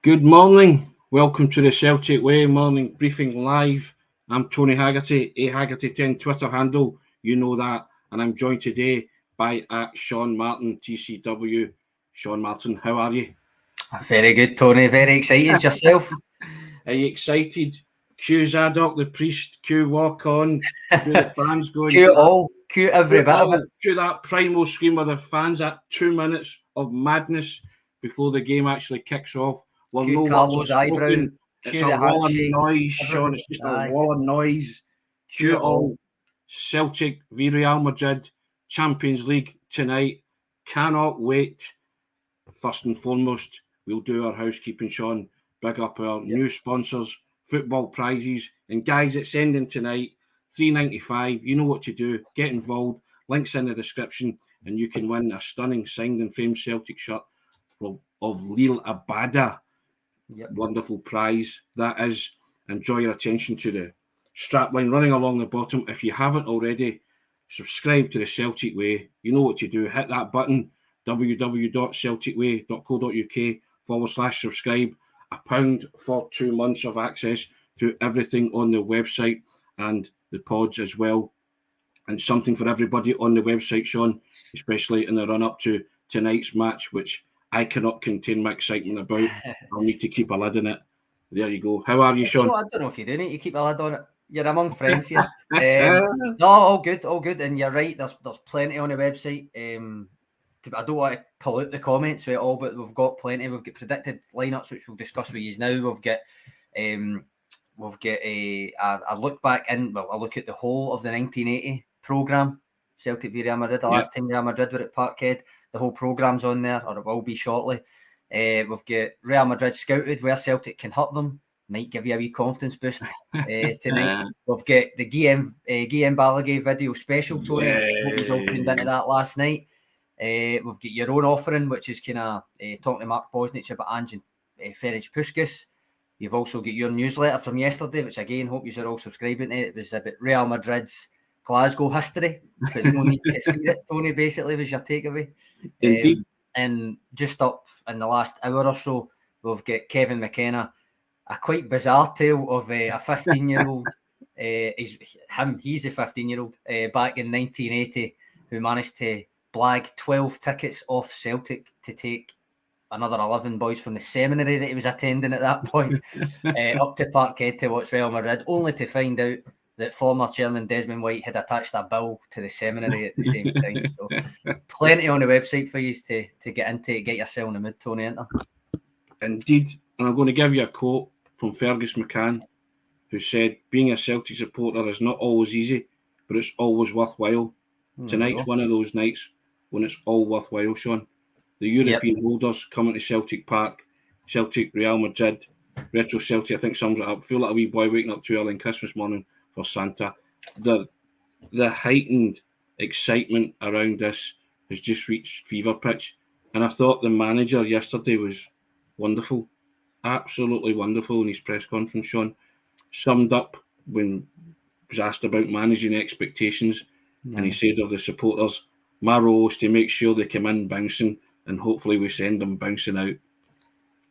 Good morning. Welcome to the Celtic Way morning briefing live. I'm Tony Haggerty, Haggerty10 Twitter handle. You know that. And I'm joined today by Sean Martin, TCW. Sean Martin, how are you? Very good, Tony. Very excited. Yourself? Are you excited? Cue Zadok the priest, cue walk on, cue the fans going. Cue all. Cue every bit of it. Cue that primal scream with the fans at 2 minutes of madness before the game actually kicks off. Well, cue no Carlos' eyebrow. It's a wall of noise, Sean. It's just a wall of noise. Cue it all. Celtic v Real Madrid, Champions League tonight. Cannot wait. First and foremost, we'll do our housekeeping, Sean. Big up our new sponsors, football prizes. And guys, it's ending tonight. $3.95. You know what to do. Get involved. Links in the description. And you can win a stunning signed and framed Celtic shirt of Lil Abada. Wonderful prize that is. And draw your attention to the strapline running along the bottom. If you haven't already, subscribe to the Celtic Way. You know what to do. Hit that button, www.celticway.co.uk/subscribe. £1 for 2 months of access to everything on the website and the pods as well. And something for everybody on the website, Sean, especially in the run-up to tonight's match, which I cannot contain my excitement about. I'll need to keep a lid on it. There you go. How are you, Sean? I don't know if you do need to keep a lid on it. You're among friends here. No, all good. And you're right. There's plenty on the website. I don't want to pollute the comments at all, but we've got plenty. We've got predicted lineups, which we'll discuss with you now. We've got a look back in. Well, a look at the whole of the 1980 programme. Celtic v Real Madrid. The last time Real Madrid were at Parkhead. The whole programme's on there, or it will be shortly. We've got Real Madrid scouted where Celtic can hurt them. Might give you a wee confidence boost tonight. We've got the Guillaume Balaguer video special, Tony. Hope he's all tuned into that last night. We've got your own offering, which is kind of talking to Mark Bosnich about Ange and Ferenc Puskas. You've also got your newsletter from yesterday, which again, hope you're all subscribing to. It was about Real Madrid's Glasgow history, but no need to fear it, Tony, basically, was your takeaway. And just up in the last hour or so, we've got Kevin McKenna, a quite bizarre tale of a 15-year-old. He's a 15-year-old back in 1980 who managed to blag 12 tickets off Celtic to take another 11 boys from the seminary that he was attending at that point up to Parkhead to watch Real Madrid, only to find out that former chairman Desmond White had attached a bill to the seminary at the same time. So plenty on the website for you to get into, get yourself in the mood, Tony, ain't there? Indeed. And I'm going to give you a quote from Fergus McCann, who said, being a Celtic supporter is not always easy, but it's always worthwhile. Tonight's one of those nights when it's all worthwhile, Sean. The European holders coming to Celtic Park, Celtic, Real Madrid, Retro Celtic, I think sums it up. Feel like a wee boy waking up too early on Christmas morning for Santa. The heightened excitement around this has just reached fever pitch. And I thought the manager yesterday was wonderful. Absolutely wonderful in his press conference, Sean. Summed up when he was asked about managing expectations. And he said of the supporters, my role is to make sure they come in bouncing and hopefully we send them bouncing out.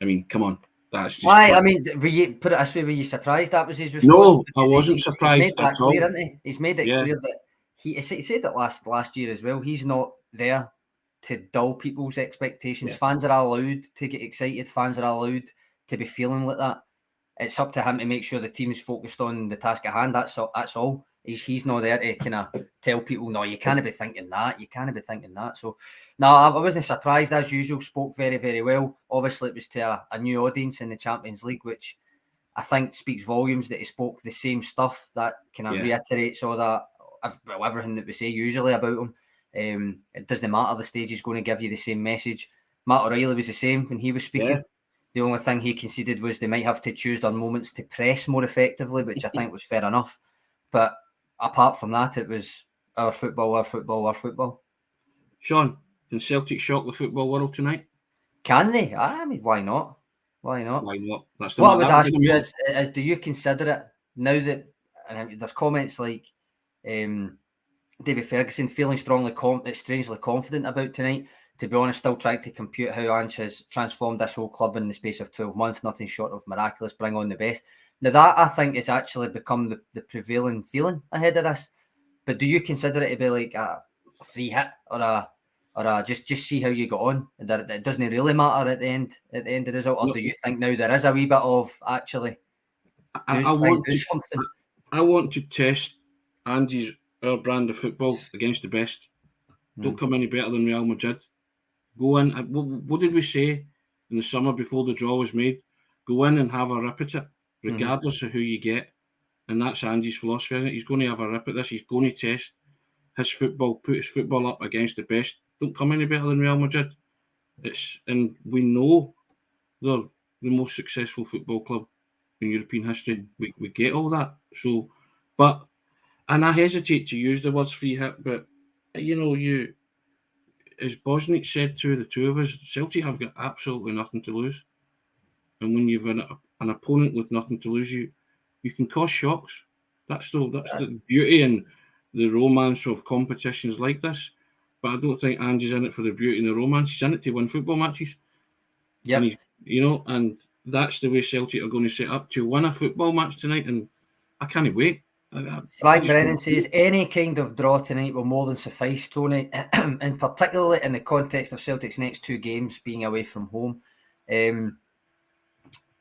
I mean, come on. That's just why? I mean, put it this way, were you surprised that was his response? No, I wasn't surprised. He's made that clear, isn't he? He's made it clear that he said that last year as well. He's not there to dull people's expectations. Fans are allowed to get excited. Fans are allowed to be feeling like that. It's up to him to make sure the team's focused on the task at hand. That's all. He's not there to kind of tell people, no, you can't be thinking that. You can't be thinking that. So, no, I wasn't surprised. As usual, spoke very, very well. Obviously, it was to a new audience in the Champions League, which I think speaks volumes that he spoke the same stuff that kind of reiterates all that, everything that we say usually about him. It doesn't matter. The stage is going to give you the same message. Matt O'Reilly was the same when he was speaking. Yeah. The only thing he conceded was they might have to choose their moments to press more effectively, which I think was fair enough. But apart from that, it was our football. Sean, can Celtic shock the football world tonight? Can they? I mean, why not? That's what I would ask you is, do you consider it now that there's comments like David Ferguson feeling strangely confident about tonight? to be honest, still trying to compute how Ange has transformed this whole club in the space of 12 months, nothing short of miraculous, bring on the best. Now that, I think, has actually become the prevailing feeling ahead of this. But do you consider it to be like a free hit or a just see how you got on? That it doesn't really matter at the end of the result? Or do you think now there is a wee bit of actually do something? I want to test our brand of football against the best. Don't come any better than Real Madrid. Go in. What did we say in the summer before the draw was made? Go in and have a rip at it, regardless of who you get. And that's Andy's philosophy. He's going to have a rip at this. He's going to test his football, put his football up against the best. Don't come any better than Real Madrid. And we know they're the most successful football club in European history. We get all that. So, and I hesitate to use the words free hit, but as Bosniak said to the two of us, Celtic have got absolutely nothing to lose. And when you've an opponent with nothing to lose, you can cause shocks. That's the beauty and the romance of competitions like this. But I don't think Ange's in it for the beauty and the romance. He's in it to win football matches. Yeah. And that's the way Celtic are going to set up to win a football match tonight. And I can't wait. Frank Brennan says any kind of draw tonight will more than suffice, Tony, and particularly in the context of Celtic's next two games being away from home.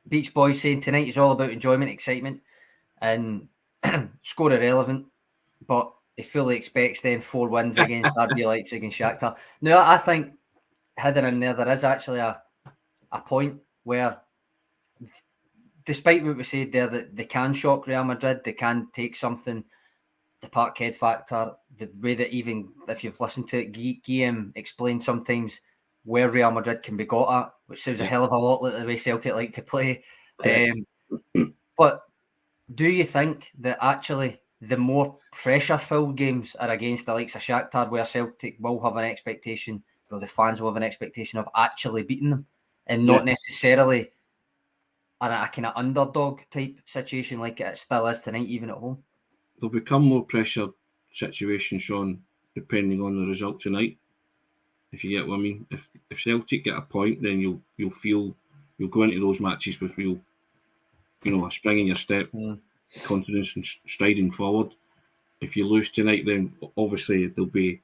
Beach Boys saying tonight is all about enjoyment, excitement, and score irrelevant, but he fully expects then 4 wins against RB Leipzig and Shakhtar. Now, I think hidden in there is actually a point where, despite what we said there, that they can shock Real Madrid, they can take something, the parkhead factor, the way that even if you've listened to it, Guillaume explained sometimes where Real Madrid can be got at, which sounds a hell of a lot like the way Celtic like to play. But do you think that actually the more pressure-filled games are against the likes of Shakhtar, where Celtic will have an expectation, or the fans will have an expectation of actually beating them, and not necessarily a kind of underdog type situation like it still is tonight, even at home? There'll become more pressure situations, Sean, depending on the result tonight. If you get what I mean. If Celtic get a point, then you'll go into those matches with real, a spring in your step, confidence and striding forward. If you lose tonight, then obviously there'll be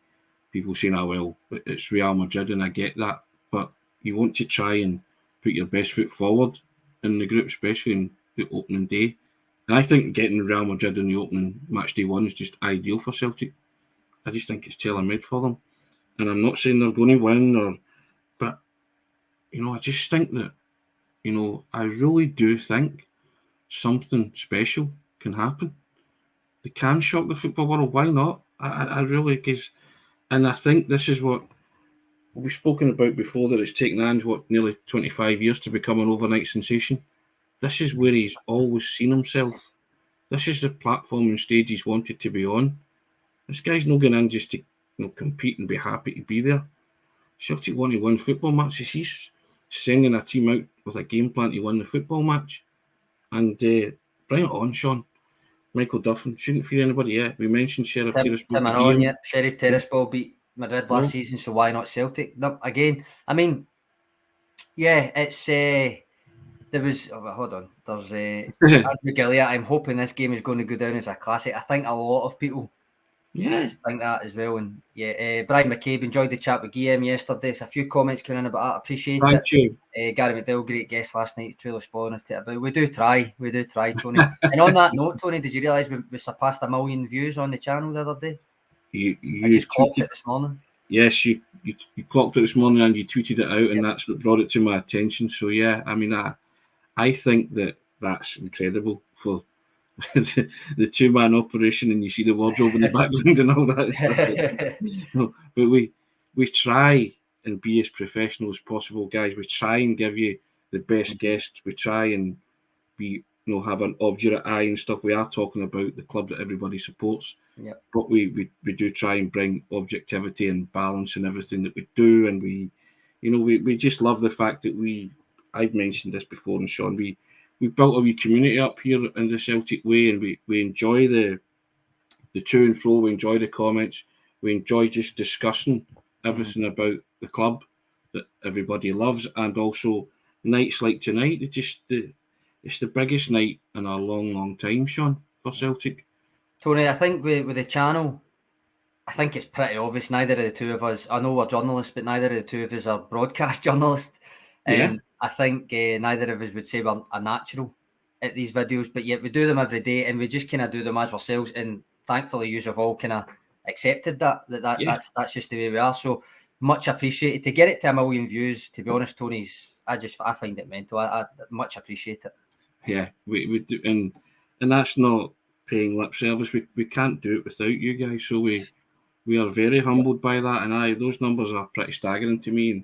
people saying, well, it's Real Madrid, and I get that. But you want to try and put your best foot forward in the group, especially in the opening day. And I think getting Real Madrid in the opening match day 1 is just ideal for Celtic. I just think it's tailor-made for them. And I'm not saying they're going to win, but I just think that, I really do think something special can happen. They can shock the football world. Why not? I really, and I think this is what we've spoken about before, that it's taken Ange, nearly 25 years to become an overnight sensation. This is where he's always seen himself. This is the platform and stage he's wanted to be on. This guy's not going in just to compete and be happy to be there. Celtic want to win football matches. He's sending a team out with a game plan to win the football match. And bring it on, Sean. Michael Duffin shouldn't fear anybody yet. We mentioned Sheriff Tiraspol. Sheriff Tiraspol beat Madrid last season, so why not Celtic? No, again, I mean, it's there was. Hold on, there's Andrew Gilliat. I'm hoping this game is going to go down as a classic. I think a lot of people think that as well. And Brian McCabe, enjoyed the chat with Guillaume yesterday. There's a few comments coming in about that. Appreciate Thank it. Gary McDowell, great guest last night. Truly spoiling us to it about. We do try, Tony. And on that note, Tony, did you realise we surpassed 1 million views on the channel the other day? I just clocked it this morning. Yes, you clocked it this morning and you tweeted it out, and that's what brought it to my attention. So I mean, I think that's incredible for the 2-man operation, and you see the wardrobe in the background and all that stuff. No, but we try and be as professional as possible, guys. We try and give you the best guests. We try and be, have an obdurate eye and stuff. We are talking about the club that everybody supports. Yep. But we do try and bring objectivity and balance in everything that we do, and we just love the fact that I've mentioned this before, and Sean, we built a wee community up here in the Celtic Way, and we enjoy the to and fro. We enjoy the comments. We enjoy just discussing everything about the club that everybody loves, and also nights like tonight. It's the biggest night in a long time, Sean, for Celtic. Tony, I think with the channel, I think it's pretty obvious. Neither of the two of us, I know we're journalists, but neither of the two of us are broadcast journalists. Yeah. I think neither of us would say we're a natural at these videos, but yet we do them every day, and we just kind of do them as ourselves. And thankfully, you have all kind of accepted that's just the way we are. So much appreciated. To get it to 1 million views, to be honest, Tony's, I find it mental. I much appreciate it. Yeah, we do, and that's not paying lip service. We can't do it without you guys. So we are very humbled by that, and those numbers are pretty staggering to me. And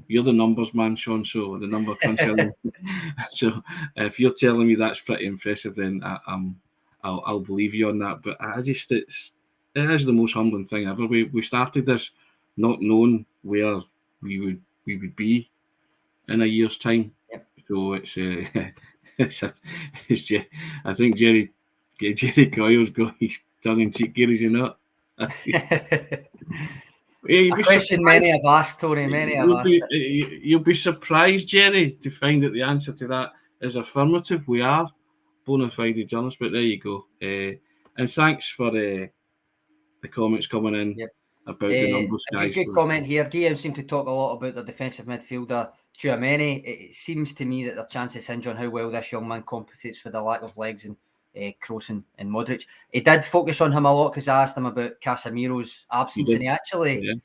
you're the numbers man, Sean. So the number cruncher. So if you're telling me that's pretty impressive, then I'll believe you on that. But it is the most humbling thing ever. We started this not knowing where we would be in a year's time. Yep. So I think Jerry Coyle's got his tongue in cheek here, is he not? A question many have asked, Tony. Many have asked it. You'll be surprised, Jerry, to find that the answer to that is affirmative. We are bona fide journalists, but there you go. And thanks for the comments coming in about the numbers, guys. A good comment here. Guillaume seemed to talk a lot about the defensive midfielder, Tchouameni. It seems to me that their chances hinge on how well this young man compensates for the lack of legs and Kroos and Modric. He did focus on him a lot because I asked him about Casemiro's absence, and he actually,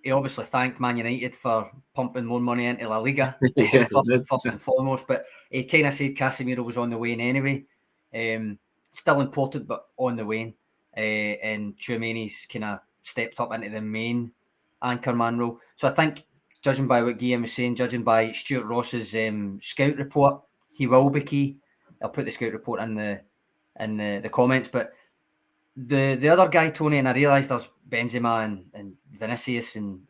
he obviously thanked Man United for pumping more money into La Liga, first and foremost, but he kind of said Casemiro was on the wane anyway. Still important, but on the wane. And Tchouameni's kind of stepped up into the main anchor man role. So I think, judging by what Guillaume was saying, judging by Stuart Ross's scout report, he will be key. I'll put the scout report in the comments. But the other guy, Tony, and I realised there's Benzema and Vinicius and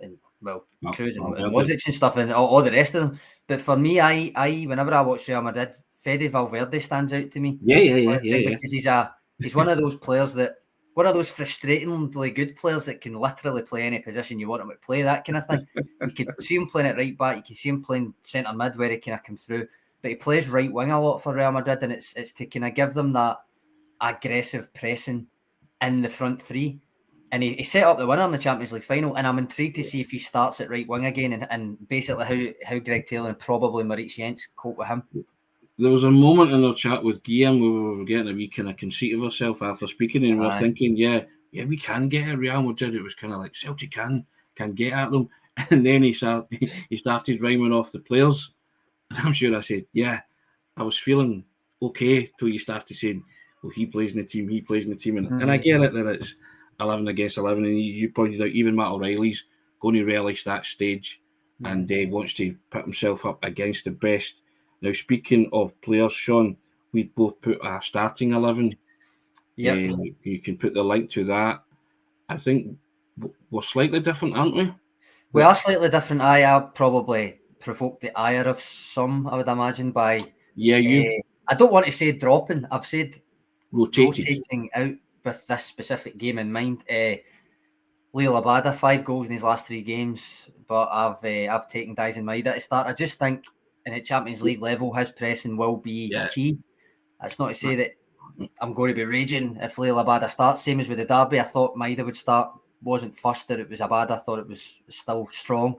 Kroos and Modric and stuff and all the rest of them. But for me, I whenever I watch Real Madrid, Fede Valverde stands out to me. Yeah. Because he's one of those players one of those frustratingly good players that can literally play any position you want him to play, that kind of thing. You can see him playing at right back, you can see him playing centre mid where he kind of comes through, but he plays right wing a lot for Real Madrid, and it's to kind of give them that aggressive pressing in the front three. And he set up the winner in the Champions League final, and I'm intrigued to see if he starts at right wing again and basically how Greg Taylor and probably Maurice Jens cope with him. There was a moment in our chat with Guillaume where we were getting a wee kind of conceit of ourselves after speaking, and we were thinking, yeah, we can get at Real Madrid. It was kind of like Celtic can get at them. And then he started rhyming off the players. And I'm sure I said, yeah, I was feeling okay till you started saying, well, he plays in the team. And I get it that it's 11 against 11. And you pointed out even Matt O'Reilly's going to relish that stage and wants to put himself up against the best. Now, speaking of players, Sean, we both put a starting 11. Yeah, you can put the link to that. I think we're slightly different, aren't we? We are slightly different. I probably provoked the ire of some, I would imagine, by... Yeah, you... I don't want to say dropping. I've said rotating out with this specific game in mind. Leo Labada, 5 goals in his last 3 games, but I've taken Dyson Maeda to start. I just think in a Champions League level, his pressing will be key. That's not to say that I'm going to be raging if Leo Labada starts. Same as with the derby, I thought Maeda would start. Wasn't fussed that it was Abada. I thought it was still strong.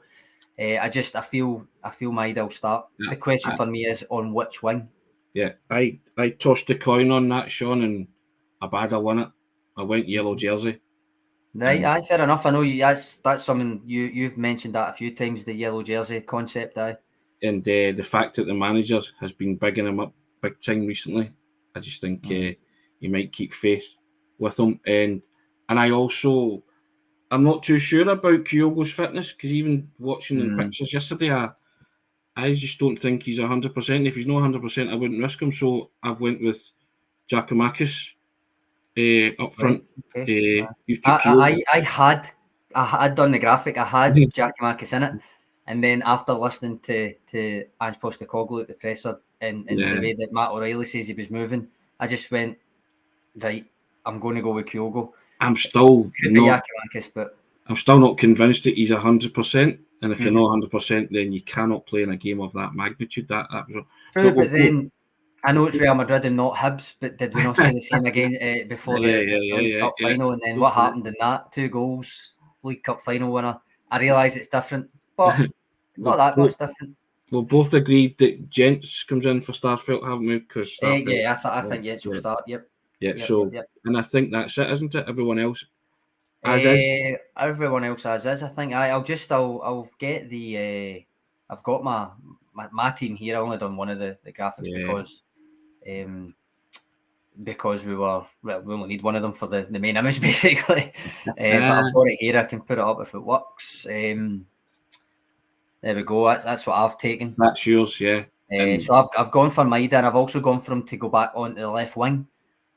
I feel Maeda will start. The question for me is on which wing. Yeah, I tossed the coin on that, Sean, and Abada won it. I went yellow jersey. Right, fair enough. I know that's something you've mentioned that a few times, the yellow jersey concept. And the fact that the manager has been bigging him up big time recently, I just think you might keep faith with him. And I'm not too sure about Kyogo's fitness, because even watching the pictures yesterday, I just don't think he's 100%. If he's not 100%, I wouldn't risk him. So I've went with Giakoumakis up front. Okay. I had done the graphic. I had Giakoumakis in it. And then after listening to Ange Postecoglou at the presser and the way that Matt O'Reilly says he was moving, I just went, right, I'm going to go with Kyogo. I'm still Could be Giakoumakis, but I'm still not convinced that he's 100%. And if you're not 100%, then you cannot play in a game of that magnitude. That was true, but then I know it's Real Madrid and not Hibs, but did we not say the same again before the League Cup final? And then what happened in that? 2 goals, League Cup final winner. I realise it's different, but not that much different. We'll both agreed that Gents comes in for Starfelt, haven't we? Because I think Gents will start. And I think that's it, isn't it? Everyone else as is. Everyone else as is. I think I'll get the. I've got my team here. I only done one of the graphics because we only need one of them for the main image basically. But I've got it here. I can put it up if it works. There we go. That's what I've taken. That's yours, yeah. So I've gone for Maida, and I've also gone for him to go back onto the left wing.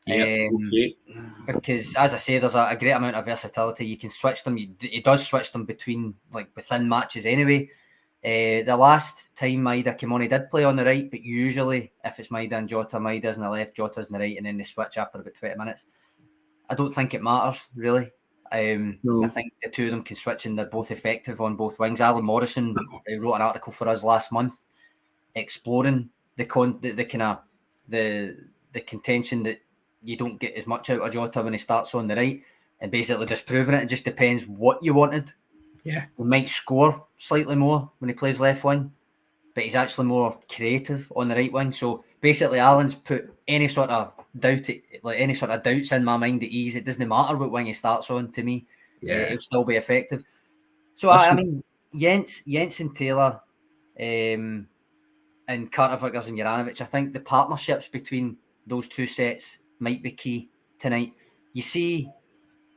Because as I say, there's a great amount of versatility. You can switch them. He does switch them between within matches anyway. The last time Maida came on, he did play on the right, but usually if it's Maida and Jota, Maida's on the left, Jota's on the right, and then they switch after about 20 minutes. I don't think it matters really. No. I think the two of them can switch, and they're both effective on both wings. Alan Morrison wrote an article for us last month exploring the contention that you don't get as much out of Jota when he starts on the right, and basically just proving it. It just depends what you wanted. Yeah, he might score slightly more when he plays left wing, but he's actually more creative on the right wing. So basically, Alan's put any sort of doubts in my mind at ease. It doesn't matter what wing he starts on. To me, he'll still be effective. So I mean, Jens and Taylor, and Carter Vickers and Juranovic. I think the partnerships between those two sets might be key tonight. You see.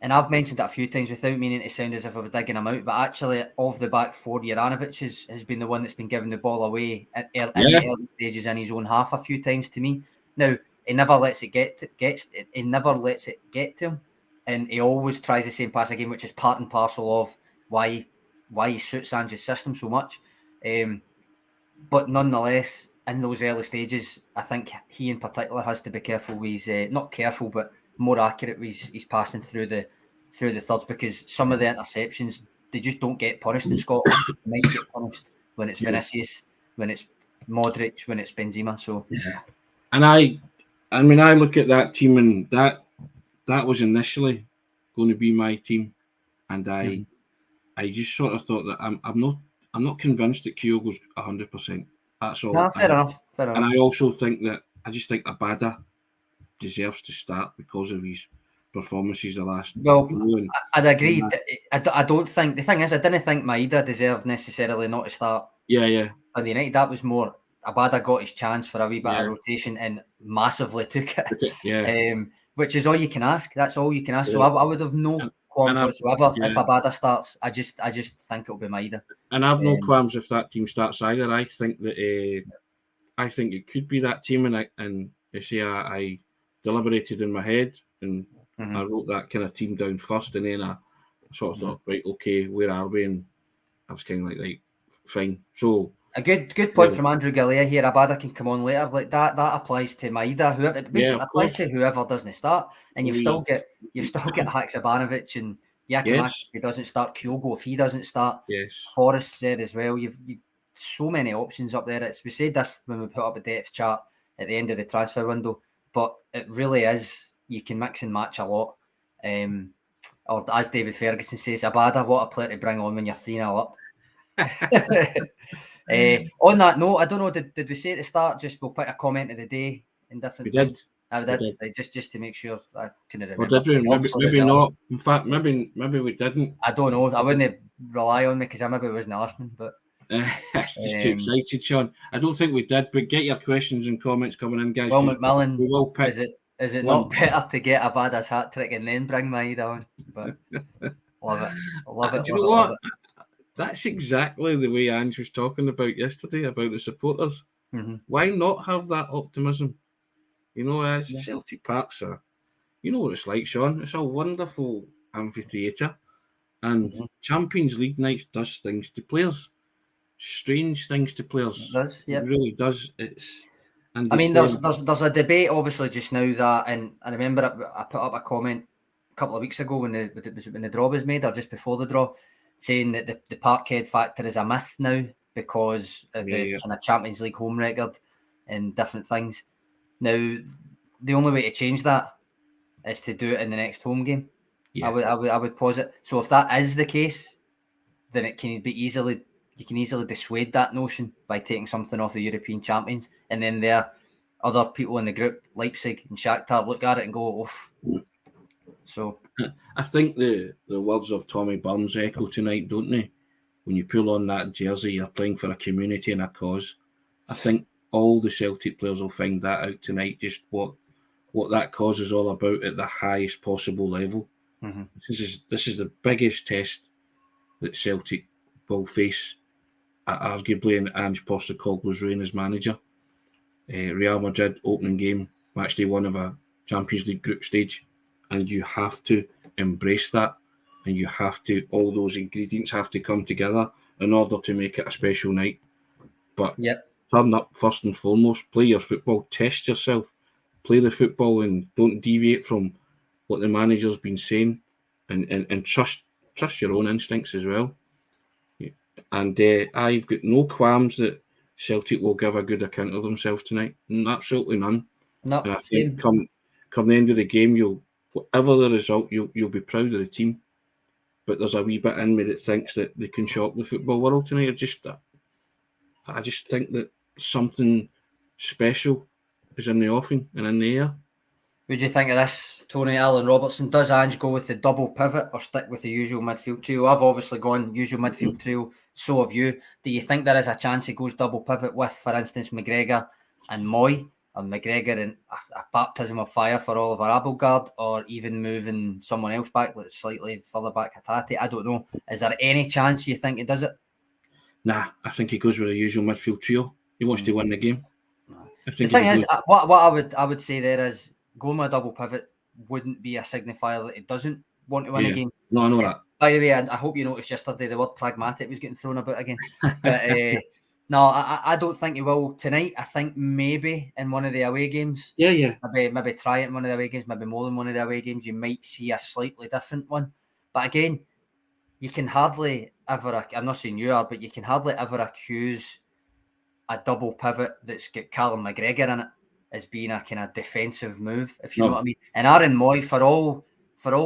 And I've mentioned it a few times without meaning to sound as if I was digging him out, but actually, of the back four, Juranovic has been the one that's been giving the ball away in the early stages in his own half a few times to me. Now, he never lets it get to him, and he always tries the same pass again, which is part and parcel of why he suits Ange's system so much. But nonetheless, in those early stages, I think he in particular has to be careful. He's not careful, but more accurate. He's passing through the thirds, because some of the interceptions, they just don't get punished in Scotland. They might get punished when it's Vinicius, when it's Modric, when it's Benzema. So and I mean, I look at that team, and that was initially going to be my team, and I just sort of thought that I'm not convinced that Kyogo's 100%. That's all. No, fair enough. And I also think that Abada deserves to start because of his performances the last. Well, I'd agree. I don't think, the thing is, I didn't think Maida deserved necessarily not to start. Yeah. On the United, that was more Abada got his chance for a wee bit of rotation and massively took it. Which is all you can ask. That's all you can ask. So I would have no qualms whatsoever if Abada starts. I just think it'll be Maida. And I've no qualms if that team starts either. I think that I think it could be that team, and you see, I deliberated in my head, and I wrote that kind of team down first, and then I sort of thought, right, okay, where are we? And I was kind of like, fine. So a good point from Andrew Galea here. Abada can come on later. Like that applies to Maida. Whoever it basically applies to whoever doesn't start, and you've still got Haksabanovic and Yakimash if he doesn't start, Kyogo if he doesn't start. Yes. Forrest said as well. You've so many options up there. We said this when we put up a depth chart at the end of the transfer window, but it really is. You can mix and match a lot. Or as David Ferguson says, Abada, what a player to bring on when you're 3-0 up. On that note, I don't know, did we say at the start, just we'll put a comment of the day in different things? I did. Just to make sure I couldn't remember. Or did we? Maybe not. In fact, maybe we didn't. I don't know. I wouldn't rely on me because I maybe wasn't listening, but just too excited, Sean. I don't think we did, but get your questions and comments coming in, guys. Well, McMillan, we will pick. Is it not better to get Abada's hat trick and then bring Maida on? But love it. Do you know what? That's exactly the way Ange was talking about yesterday about the supporters. Why not have that optimism? You know, as Celtic Park's you know what it's like, Sean. It's a wonderful amphitheatre, and Champions League nights does things to players. Strange things to players. It does, yeah. It really does. I mean, there's a debate obviously just now that, and I remember I put up a comment couple of weeks ago when the draw was made, or just before the draw, saying that the Parkhead factor is a myth now because of the kind of Champions League home record and different things. Now, the only way to change that is to do it in the next home game. Yeah. I would posit. So if that is the case, then you can easily dissuade that notion by taking something off the European champions, and then other people in the group, Leipzig and Shakhtar, look at it and go, oof. So I think the words of Tommy Burns echo tonight, don't they? When you pull on that jersey, you're playing for a community and a cause. I think all the Celtic players will find that out tonight, just what that cause is all about at the highest possible level. Mm-hmm. This is the biggest test that Celtic will face, arguably in Ange Postecoglou's reign as manager. Real Madrid opening game, match day 1 of a Champions League group stage, and you have to embrace that, and you have to, all those ingredients have to come together in order to make it a special night. But turn up first and foremost, play your football, test yourself, play the football, and don't deviate from what the manager's been saying, and trust your own instincts as well. And I've got no qualms that Celtic will give a good account of themselves tonight. Absolutely none. No, and I think come the end of the game, whatever the result, you'll be proud of the team. But there's a wee bit in me that thinks that they can shock the football world tonight. I just think that something special is in the offing and in the air. What do you think of this, Tony? Alan Robertson, does Ange go with the double pivot or stick with the usual midfield trio? I've obviously gone usual midfield trio, so have you. Do you think there is a chance he goes double pivot with, for instance, McGregor and Moy, or McGregor and a baptism of fire for Oliver Abelgard, or even moving someone else back, like slightly further back, Hatate? I don't know. Is there any chance you think he does it? Nah, I think he goes with the usual midfield trio. He wants to win the game. The thing is, what I would say there is, going with a double pivot wouldn't be a signifier that he doesn't want to win a game. No, I know that. By the way, I hope you noticed yesterday the word pragmatic was getting thrown about again. But no, I don't think he will tonight. I think maybe in one of the away games. Yeah. Maybe try it in one of the away games, maybe more than one of the away games. You might see a slightly different one. But again, you can hardly ever, I'm not saying you are, but you can hardly ever accuse a double pivot that's got Callum McGregor in it as being a kind of defensive move, if you know what I mean. And Aaron Moy, for all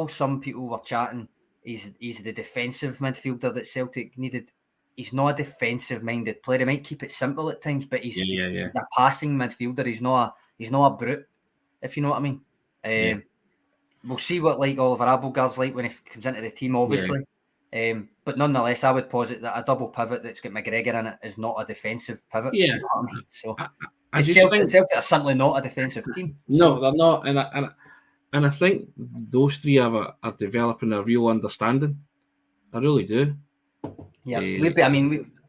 some people were chatting, he's the defensive midfielder that Celtic needed. He's not a defensive-minded player. He might keep it simple at times, but he's a passing midfielder. He's not a brute, if you know what I mean. We'll see what Oliver Abelgard's like when he comes into the team, obviously. But nonetheless, I would posit that a double pivot that's got McGregor in it is not a defensive pivot. If you know what I mean. So Celtic are simply not a defensive team. No, they're not, and I think those three are developing a real understanding. I really do. Yeah,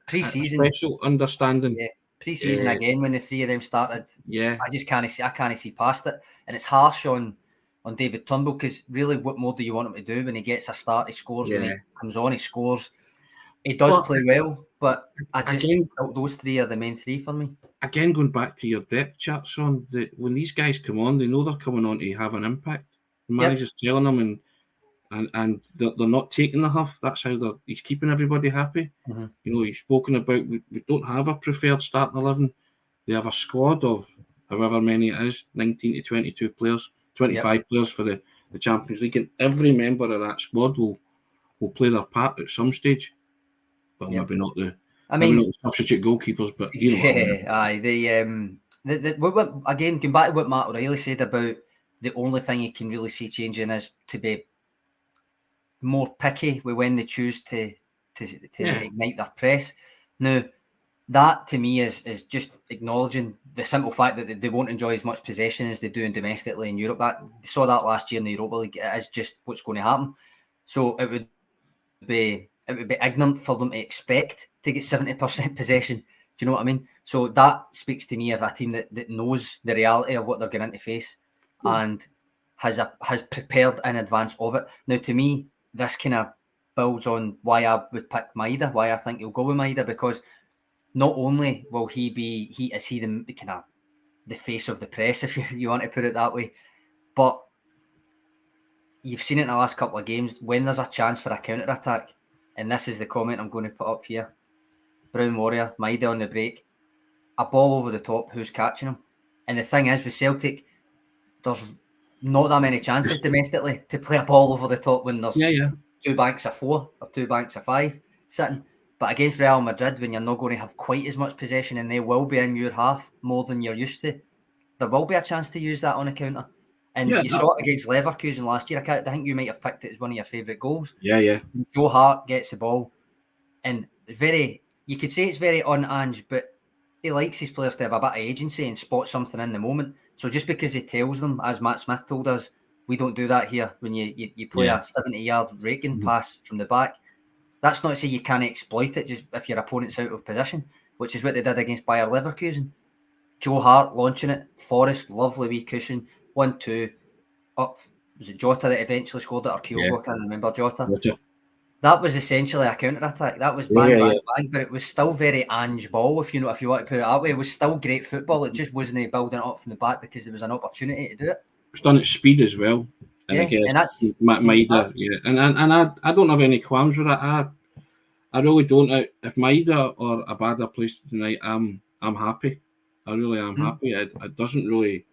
pre-season, special understanding. Yeah, pre-season again when the three of them started. Yeah, I can't see past it, and it's harsh on David Turnbull, because really, what more do you want him to do when he gets a start? He scores when he comes on. He scores. He does play well, but those three are the main three for me. Again, going back to your depth chart, Son, when these guys come on, they know they're coming on to have an impact. The manager's telling them, and they're not taking the huff. That's how he's keeping everybody happy. Mm-hmm. You know, he's spoken about, we don't have a preferred starting 11. They have a squad of however many it is, 19 to 22 players, 25 players for the Champions League, and every member of that squad will play their part at some stage. But maybe not the substitute goalkeepers, but you know. Again, going back to what Matt O'Reilly said about the only thing you can really see changing is to be more picky with when they choose to ignite their press. Now, that to me is just acknowledging the simple fact that they won't enjoy as much possession as they do domestically in Europe. They saw that last year in the Europa League. It is just what's going to happen. So it would be ignorant for them to expect to get 70% possession. Do you know what I mean? So that speaks to me of a team that knows the reality of what they're going to face and has prepared in advance of it. Now, to me, this kind of builds on why I would pick Maeda, why I think he'll go with Maeda, because not only will he be the kind of the face of the press, if you want to put it that way, but you've seen it in the last couple of games, when there's a chance for a counter-attack, and this is the comment I'm going to put up here, Brown Warrior, Maida on the break, a ball over the top, who's catching him? And the thing is, with Celtic, there's not that many chances domestically to play a ball over the top when there's 2 banks of 4 or 2 banks of 5 sitting. But against Real Madrid, when you're not going to have quite as much possession and they will be in your half more than you're used to, there will be a chance to use that on a counter. And you saw it against Leverkusen last year. I think you might have picked it as one of your favourite goals. Yeah. Joe Hart gets the ball, and you could say it's very un-Ange, but he likes his players to have a bit of agency and spot something in the moment. So just because he tells them, as Matt Smith told us, we don't do that here, when you play a 70-yard raking pass from the back, that's not to say you can't exploit it just if your opponent's out of position, which is what they did against Bayer Leverkusen. Joe Hart launching it, Forrest, lovely wee cushion, 1-2, up. Was it Jota that eventually scored it, or Kyogo? I can't remember. Jota. That was essentially a counter-attack. That was bang, bang, but it was still very Ange ball, if you want to put it that way. It was still great football. It just wasn't building it up from the back because there was an opportunity to do it. It's done at speed as well. And and that's Maida, and I don't have any qualms with that. I really don't. If Maida or Abada plays tonight, I'm happy. I really am happy. It doesn't really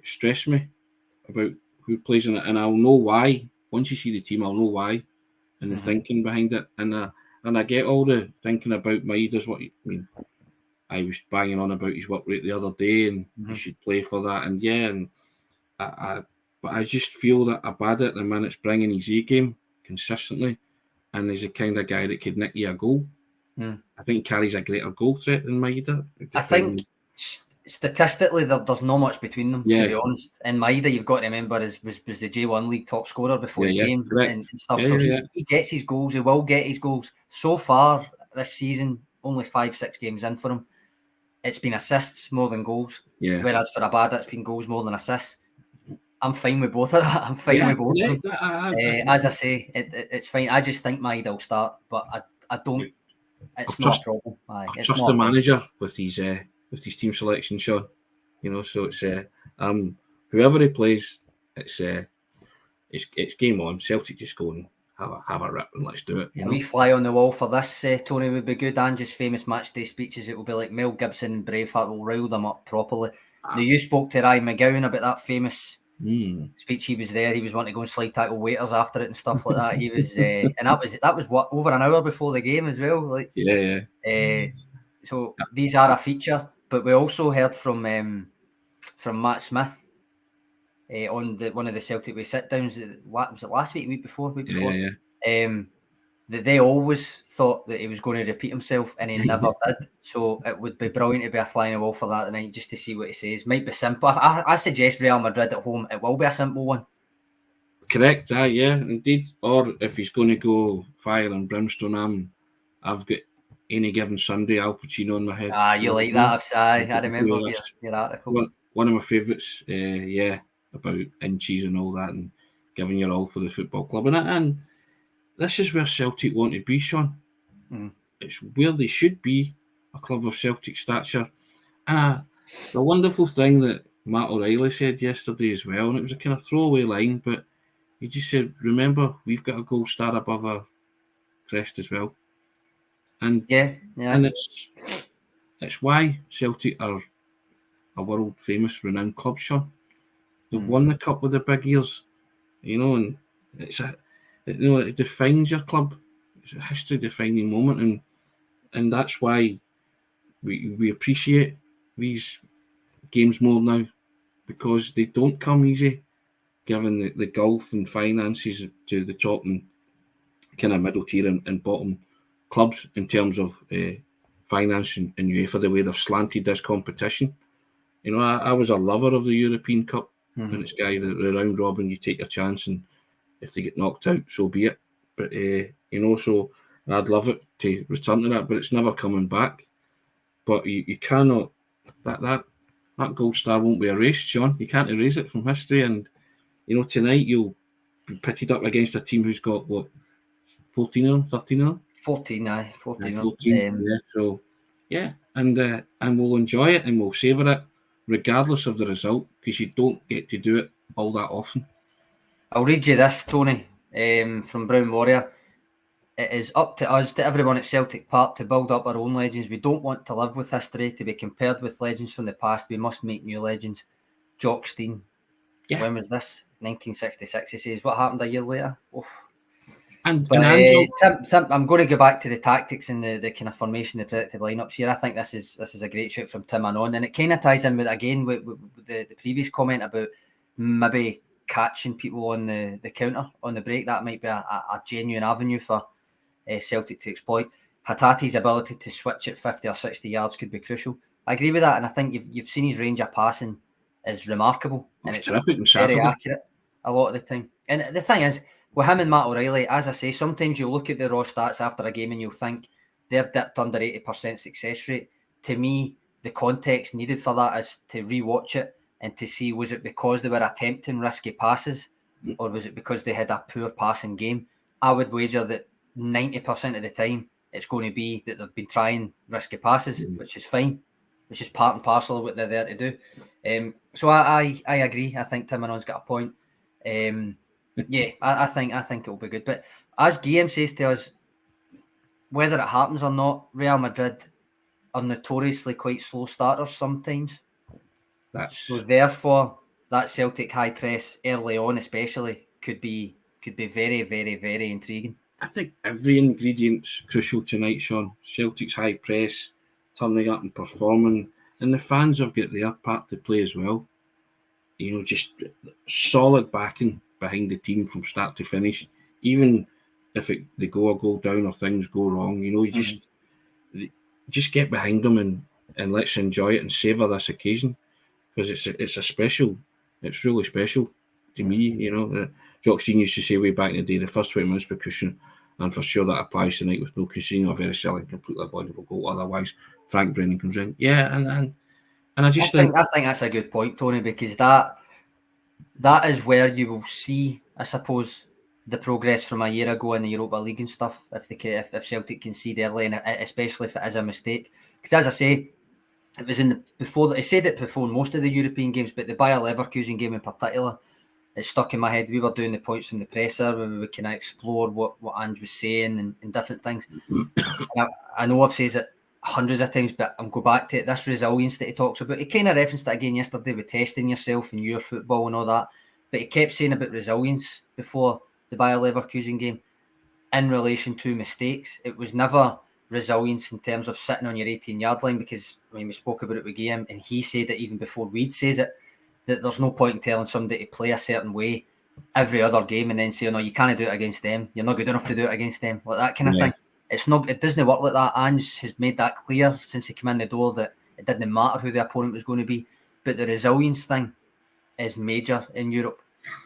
stress me about who plays in it, and I'll know why. Once you see the team, I'll know why. And the thinking behind it, and I get all the thinking about Maida's what I mean. I was banging on about his work rate the other day, and he should play for that. And but I just feel that Abada at the minute's bringing his A game consistently, and he's the kind of guy that could nick you a goal. I think he carries a greater goal threat than Maida. I think statistically, there's not much between them, to be honest. And Maida, you've got to remember, was the J1 League top scorer before he came and stuff. So he gets his goals. He will get his goals. So far this season, only 5-6 games in for him, it's been assists more than goals. Whereas for Abada, it's been goals more than assists. I'm fine with both of that. I'm fine with both of them. As I say, it's fine. I just think Maida will start, but I don't. It's not a problem. I trust the manager with his team selection, Sean. So it's whoever he plays, it's game on. Celtic just go and have a rip and let's do it. We fly on the wall for this, Tony, would be good. And just famous match day speeches. It will be like Mel Gibson and Braveheart will rile them up properly. Now you spoke to Ryan McGowan about that famous speech. He was there. He was wanting to go and slide tackle waiters after it and stuff like that. He was, and that was what, over an hour before the game as well. So these are a feature. But we also heard from Matt Smith on one of the Celtic Way sit-downs. Was it last week, week before? That they always thought that he was going to repeat himself, and he never did. So it would be brilliant to be a fly in the wall for that tonight, just to see what he says. Might be simple. I suggest Real Madrid at home. It will be a simple one. Correct. Yeah, indeed. Or if he's going to go fire and brimstone, I've got Any Given Sunday, Al Pacino in my head. You like that? I remember your article. One of my favourites, about inches and all that, and giving your all for the football club. And this is where Celtic want to be, Sean. It's where they should be, a club of Celtic stature. The wonderful thing that Matt O'Reilly said yesterday as well, and it was a kind of throwaway line, but he just said, remember, we've got a gold star above our crest as well. And and it's why Celtic are a world famous, renowned club, Sean. They've won the cup with the big ears, and it defines your club. It's a history-defining moment, and that's why we appreciate these games more now, because they don't come easy, given the gulf and finances to the top and kind of middle tier and bottom clubs in terms of finance and UEFA, the way they've slanted this competition. I was a lover of the European Cup, and it's the round robin, you take your chance, and if they get knocked out, so be it. But so I'd love it to return to that, but it's never coming back. But you cannot, that gold star won't be erased, Sean. You can't erase it from history. And tonight you'll be pitted up against a team who's got 14 of them, 13 of them? 14, 14. 14, so and we'll enjoy it and we'll savour it regardless of the result, because you don't get to do it all that often. I'll read you this, Tony, from Brown Warrior. It is up to us, to everyone at Celtic Park, to build up our own legends. We don't want to live with history, to be compared with legends from the past. We must make new legends. Jock Stein. Yeah. When was this? 1966, he says. What happened a year later? Oof. And Tim, I'm going to go back to the tactics and the kind of formation, the predictive lineups here. I think this is a great shout from Tim Anon, and it kind of ties in with the previous comment about maybe catching people on the counter on the break. That might be a genuine avenue for Celtic to exploit. Hatate's ability to switch at 50 or 60 yards could be crucial. I agree with that, and I think you've seen his range of passing is remarkable, and it's terrific and very accurate a lot of the time. And the thing is, with him and Matt O'Reilly, as I say, sometimes you'll look at the raw stats after a game and you'll think they've dipped under 80% success rate. To me, the context needed for that is to rewatch it and to see, was it because they were attempting risky passes or was it because they had a poor passing game? I would wager that 90% of the time it's going to be that they've been trying risky passes, which is fine, which is part and parcel of what they're there to do. So I agree. I think Tim Anon's got a point. Yeah, I think it'll be good. But as Guillaume says to us, whether it happens or not, Real Madrid are notoriously quite slow starters sometimes. So therefore, that Celtic high press early on, especially, could be very, very, very intriguing. I think every ingredient's crucial tonight, Sean. Celtic's high press, turning up and performing, and the fans have got their part to play as well. You know, just solid backing behind the team from start to finish, even if they go a goal down or things go wrong. You know, you just get behind them and let's enjoy it and savour this occasion, because it's really special to me. You know, Jock Stein used to say way back in the day, the first 20 minutes percussion, and for sure that applies tonight with no conceding a very silly, completely avoidable goal. Otherwise, Frank Brennan comes in. Yeah, and I think that's a good point, Tony, because that is where you will see, I suppose, the progress from a year ago in the Europa League and stuff. If Celtic concede early, and especially if it is a mistake, because as I say, it was I said it before most of the European games, but the Bayer Leverkusen game in particular, it stuck in my head. We were doing the points from the presser where we kind of explored what Ange was saying and different things. I know I've said it hundreds of times, but I'm go back to it. This resilience that he talks about. He kind of referenced it again yesterday with testing yourself and your football and all that. But he kept saying about resilience before the Bayer Leverkusen game in relation to mistakes. It was never resilience in terms of sitting on your 18-yard line, because we spoke about it with Guillaume, and he said it even before we'd said it, that there's no point in telling somebody to play a certain way every other game and then say, no, you can't do it against them. You're not good enough to do it against them. Like that kind of thing. It doesn't work like that. Ange has made that clear since he came in the door that it didn't matter who the opponent was going to be. But the resilience thing is major in Europe.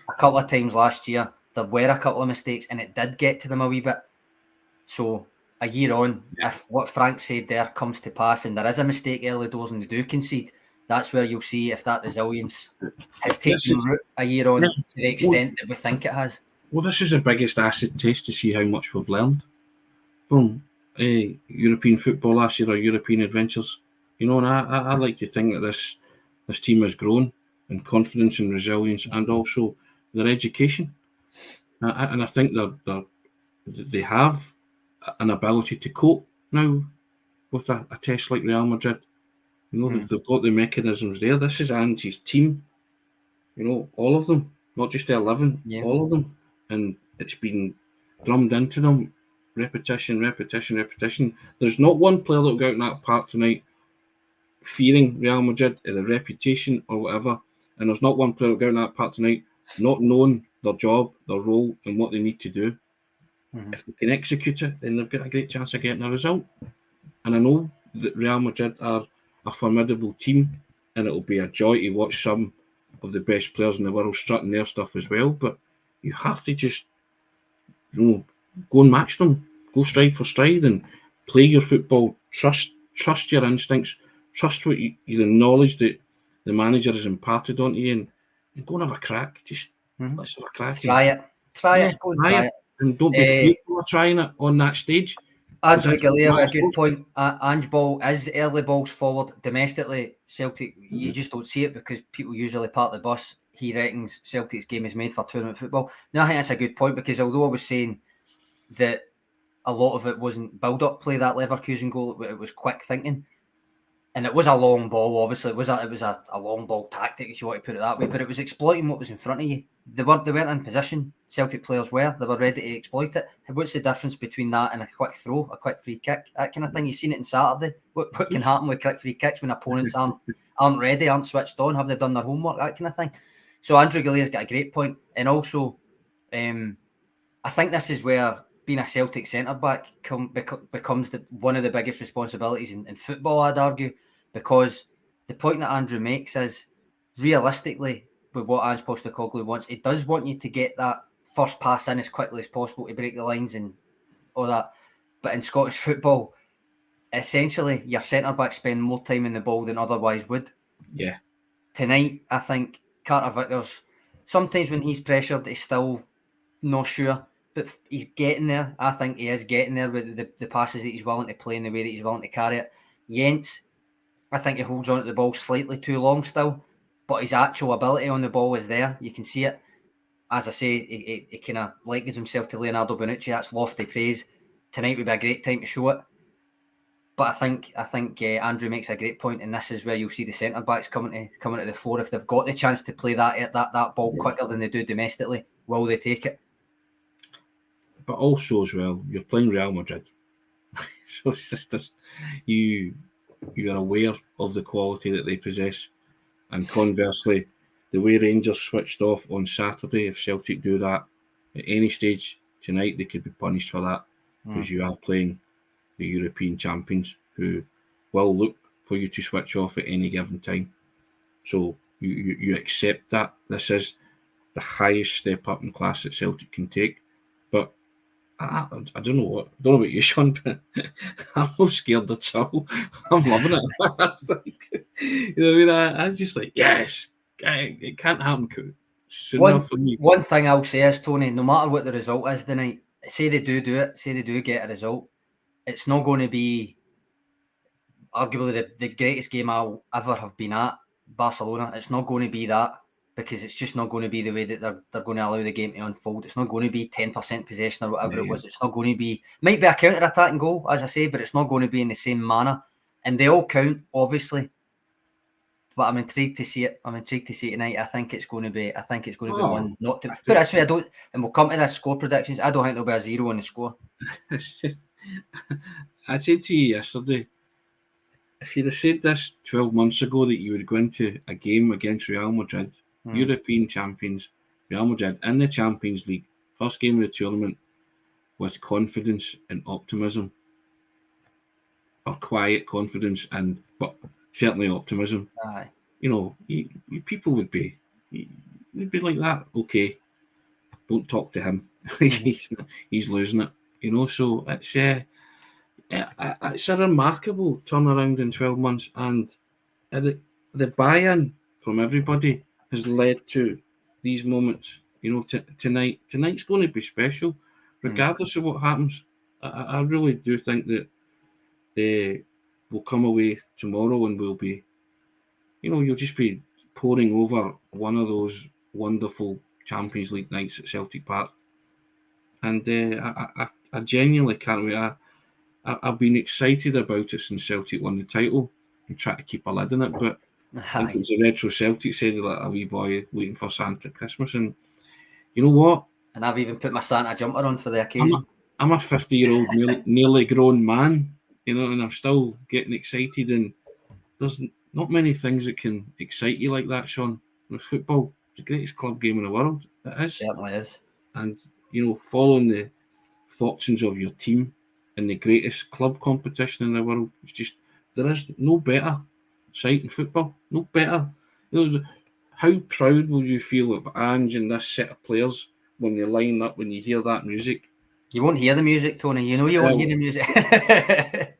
A couple of times last year, there were a couple of mistakes and it did get to them a wee bit. So a year on, if what Frank said there comes to pass and there is a mistake early doors and they do concede, that's where you'll see if that resilience has taken root a year on to the extent that we think it has. Well, this is the biggest acid test to see how much we've learned from European football last year, or European adventures. You know, and I like to think that this team has grown in confidence and resilience, and also their education. And I think they have an ability to cope now with a test like Real Madrid. You know, they've got the mechanisms there. This is Ange's team. You know, all of them, not just the 11, all of them. And it's been drummed into them. Repetition. There's not one player that will go out in that park tonight fearing Real Madrid or the reputation or whatever. And there's not one player that will go out in that park tonight not knowing their job, their role, and what they need to do. If they can execute it, then they've got a great chance of getting a result. And I know that Real Madrid are a formidable team, and it'll be a joy to watch some of the best players in the world strutting their stuff as well. But you have to just, go and match them, go stride for stride, and play your football. Trust your instincts, trust what the knowledge that the manager has imparted onto you, and go and have a crack. Just let's have a crack. Try it. Go and try it. And don't be fearful of trying it on that stage. Andrew Galea, a good point. Ange ball is early balls forward domestically. Celtic, you just don't see it because people usually park the bus. he reckons Celtic's game is made for tournament football. Now, I think that's a good point, because although I was saying that a lot of it wasn't build-up play, that Leverkusen goal, it was quick thinking. And it was a long ball, obviously. It was a long ball tactic, if you want to put it that way. But it was exploiting what was in front of you. They weren't in position. Celtic players were. They were ready to exploit it. What's the difference between that and a quick throw, a quick free kick, that kind of thing? You've seen it on Saturday. What can happen with quick free kicks when opponents aren't ready, aren't switched on, have they done their homework, that kind of thing? So Andrew Galea's got a great point. And also, I think this is where being a Celtic centre-back becomes one of the biggest responsibilities in football, I'd argue, because the point that Andrew makes is, realistically, with what Ange Postecoglou wants, he does want you to get that first pass in as quickly as possible to break the lines and all that. But in Scottish football, essentially, your centre-backs spend more time in the ball than otherwise would. Yeah. Tonight, I think Carter Vickers, sometimes when he's pressured, he's still not sure. But he's getting there. I think he is getting there with the passes that he's willing to play and the way that he's willing to carry it. Jens, I think he holds on to the ball slightly too long still, but his actual ability on the ball is there. You can see it. As I say, he kind of likens himself to Leonardo Bonucci. That's lofty praise. Tonight would be a great time to show it. But I think Andrew makes a great point, and this is where you'll see the centre backs coming to the fore. If they've got the chance to play that ball quicker than they do domestically, will they take it? But also as well, you're playing Real Madrid, so it's just this, you are aware of the quality that they possess, and conversely, the way Rangers switched off on Saturday, if Celtic do that at any stage tonight, they could be punished for that, because you are playing the European champions, who will look for you to switch off at any given time. So you accept that this is the highest step up in class that Celtic can take. But I don't know about you, Sean, but I'm not scared at all. I'm loving it. You know what I mean? I'm just like, yes, it can't happen soon enough for me. One thing I'll say is, Tony, no matter what the result is tonight, say they do it, say they do get a result, it's not going to be arguably the greatest game I'll ever have been at, Barcelona. It's not going to be that, because it's just not going to be the way that they're going to allow the game to unfold. It's not going to be 10% possession or whatever it was. It's not going to be, might be a counter-attacking goal, as I say, but it's not going to be in the same manner. And they all count, obviously. But I'm intrigued to see it. I'm intrigued to see it tonight. I think it's going to be one not to. But that's why and we'll come to the score predictions. I don't think there'll be a 0 on the score. I said to you yesterday, if you'd have said this 12 months ago that you would go into a game against Real Madrid, European champions, Real Madrid in the Champions League, first game of the tournament, with confidence and optimism, or quiet confidence, but certainly optimism. Aye. You know, people would be like that. Okay, don't talk to him. He's losing it. You know, so it's a remarkable turnaround in 12 months, and the buy-in from everybody has led to these moments. You know, tonight's going to be special, regardless of what happens. I really do think that they will come away tomorrow and we'll be, you know, you'll just be poring over one of those wonderful Champions League nights at Celtic Park. And I genuinely can't wait. I've been excited about it since Celtic won the title and try to keep a lid on it, but I think it was a retro Celtic said, like a wee boy waiting for Santa Christmas. And you know what? And I've even put my Santa jumper on for the occasion. I'm a 50-year-old nearly grown man, you know, and I'm still getting excited. And there's not many things that can excite you like that, Sean. With football, it's the greatest club game in the world. It is. It certainly is. And, you know, following the fortunes of your team in the greatest club competition in the world, it's just, there is no better sight in football. No better. You know, how proud will you feel of Ange and this set of players when they line up, when you hear that music? You won't hear the music, Tony. You know you won't hear the music.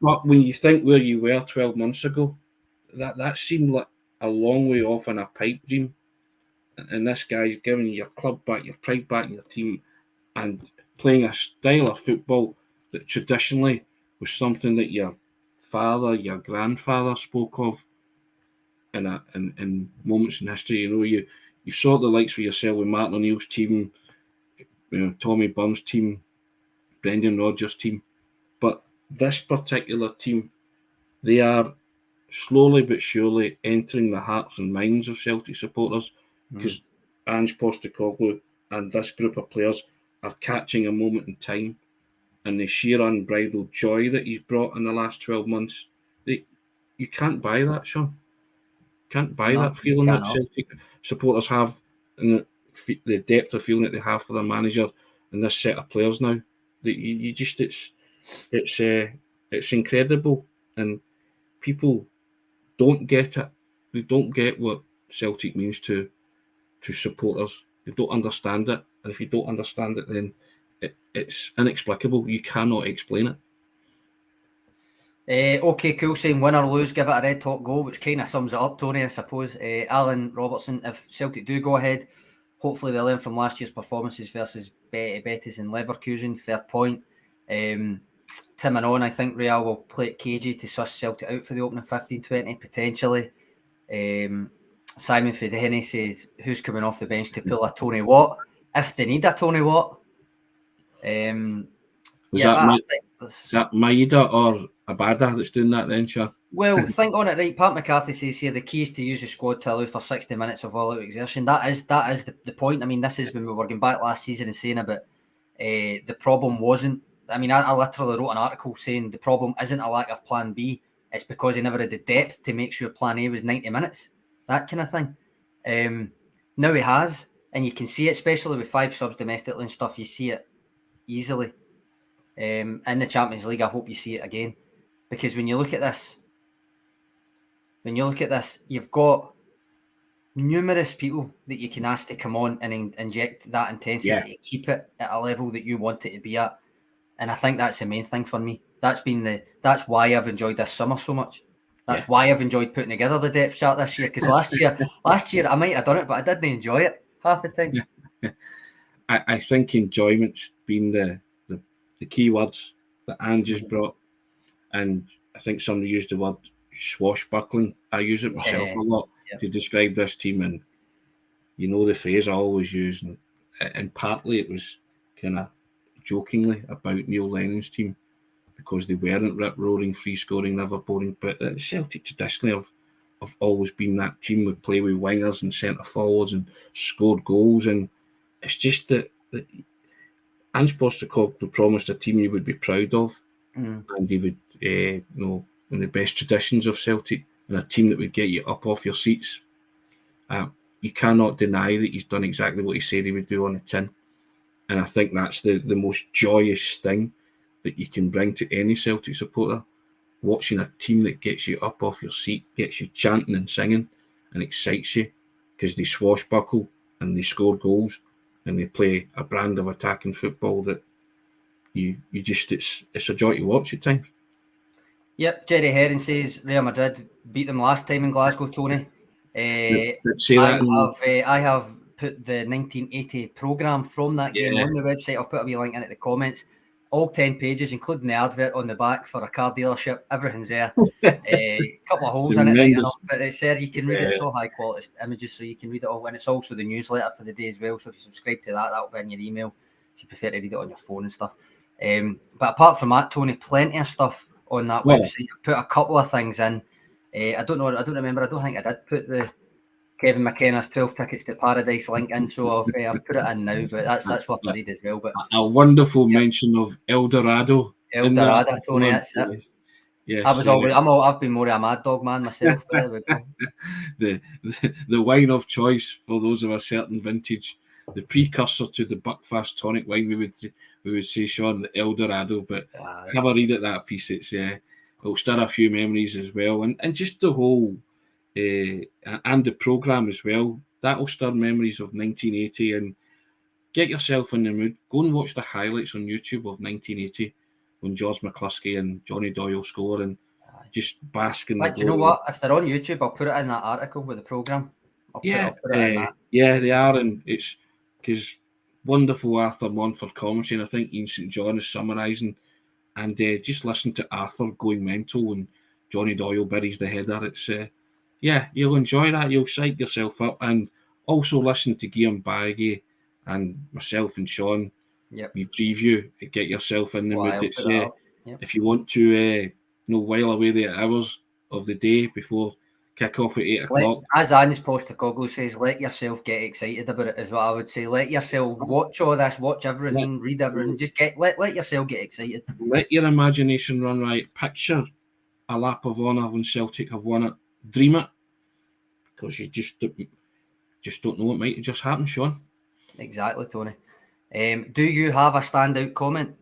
But when you think where you were 12 months ago, that seemed like a long way off in a pipe dream. And this guy's giving you your club back, your pride back, your team, and playing a style of football that traditionally was something that your father, your grandfather spoke of in moments in history. You know, You've saw the likes for yourself with Martin O'Neill's team, Tommy Burns' team, Brendan Rodgers' team. But this particular team, they are slowly but surely entering the hearts and minds of Celtic supporters, because Ange Postecoglou and this group of players are catching a moment in time, and the sheer unbridled joy that he's brought in the last 12 months, you can't buy that, Sean. Can't buy that feeling that Celtic supporters have, and the depth of feeling that they have for their manager and this set of players now. It's incredible, and people don't get it. They don't get what Celtic means to supporters. They don't understand it, and if you don't understand it, then it's inexplicable. You cannot explain it. Okay, cool. Saying win or lose, give it a red hot go, which kind of sums it up, Tony, I suppose. Alan Robertson, if Celtic do go ahead, hopefully they'll learn from last year's performances versus Betis and Leverkusen. Fair point. Tim and on, I think Real will play it cagey to suss Celtic out for the opening 15-20, potentially. Simon Fideni says, who's coming off the bench to pull a Tony Watt? If they need a Tony Watt. Is that Maeda or Abada that's doing that then, Sean? Well, think on it, right? Pat McCarthy says here the key is to use the squad to allow for 60 minutes of all-out exertion. That is the point. I mean, this is when we were going back last season and saying about the problem wasn't. I mean, I literally wrote an article saying the problem isn't a lack of Plan B. It's because he never had the depth to make sure Plan A was 90 minutes. That kind of thing. Now he has, and you can see it, especially with 5 subs domestically and stuff. You see it easily. In the Champions League, I hope you see it again. Because when you look at this, you've got numerous people that you can ask to come on and inject that intensity to keep it at a level that you want it to be at. And I think that's the main thing for me. That's why I've enjoyed this summer so much. That's why I've enjoyed putting together the depth chart this year. Because last year I might have done it, but I didn't enjoy it half the time. I think enjoyment's been the key words that Ange has brought. And I think somebody used the word swashbuckling. I use it myself a lot to describe this team. And the phrase I always use. And partly it was kind of jokingly about Neil Lennon's team, because they weren't rip-roaring, free-scoring, never boring. But Celtic traditionally have always been that team would play with wingers and centre-forwards and scored goals. And it's just that Ange Postecoglou promised a team you would be proud of, and he would, in the best traditions of Celtic, and a team that would get you up off your seats. You cannot deny that he's done exactly what he said he would do on the tin. And I think that's the most joyous thing that you can bring to any Celtic supporter, watching a team that gets you up off your seat, gets you chanting and singing, and excites you, because they swashbuckle and they score goals and they play a brand of attacking football that it's a joy to watch at times. Yep, Jerry Herring says Real Madrid beat them last time in Glasgow, Tony. I have put the 1980 programme from that game on the website. I'll put a wee link in at the comments. All 10 pages, including the advert on the back for a car dealership. Everything's there. A couple of holes in it, right enough, but it's there. You can read it. It's all high quality images, so you can read it all. And it's also the newsletter for the day as well. So if you subscribe to that, that'll be in your email if you prefer to read it on your phone and stuff. But apart from that, Tony, plenty of stuff on that website. I've put a couple of things in. I don't remember. I don't think I did put the Kevin McKenna's 12 tickets to Paradise link in, so I've put it in now, but that's worth a read as well. But a wonderful mention of El Dorado. Tony, that's it. Yes, I've been more of a Mad Dog man myself. But the wine of choice for those of a certain vintage, the precursor to the Buckfast tonic wine, we would say, Sean, the El Dorado. But have a read at that piece. It'll stir a few memories as well, and just the whole. And the programme as well, that'll stir memories of 1980, and get yourself in the mood. Go and watch the highlights on YouTube of 1980 when George McCluskey and Johnny Doyle score, and just bask in the do you know what? If they're on YouTube, I'll put it in that article with the programme. I'll put it in that. Yeah, they are, and it's because wonderful Arthur Montford commentary, and I think Ian St John is summarising, and just listen to Arthur going mental and Johnny Doyle buries the header. It's you'll enjoy that. You'll psych yourself up, and Also listen to Guillaume Baggy and myself and Sean. We preview, get yourself in the mood. If you want to while away the hours of the day before kick off at 8 o'clock. As Ange Postecoglou says, let yourself get excited about it, is what I would say. Let yourself watch all this, watch everything, read everything. Just let yourself get excited. Let your imagination run riot. Picture a lap of honour when Celtic have won it. Dream it, because you just don't know what might just happen, Sean. Exactly, Tony. Do you have a standout comment?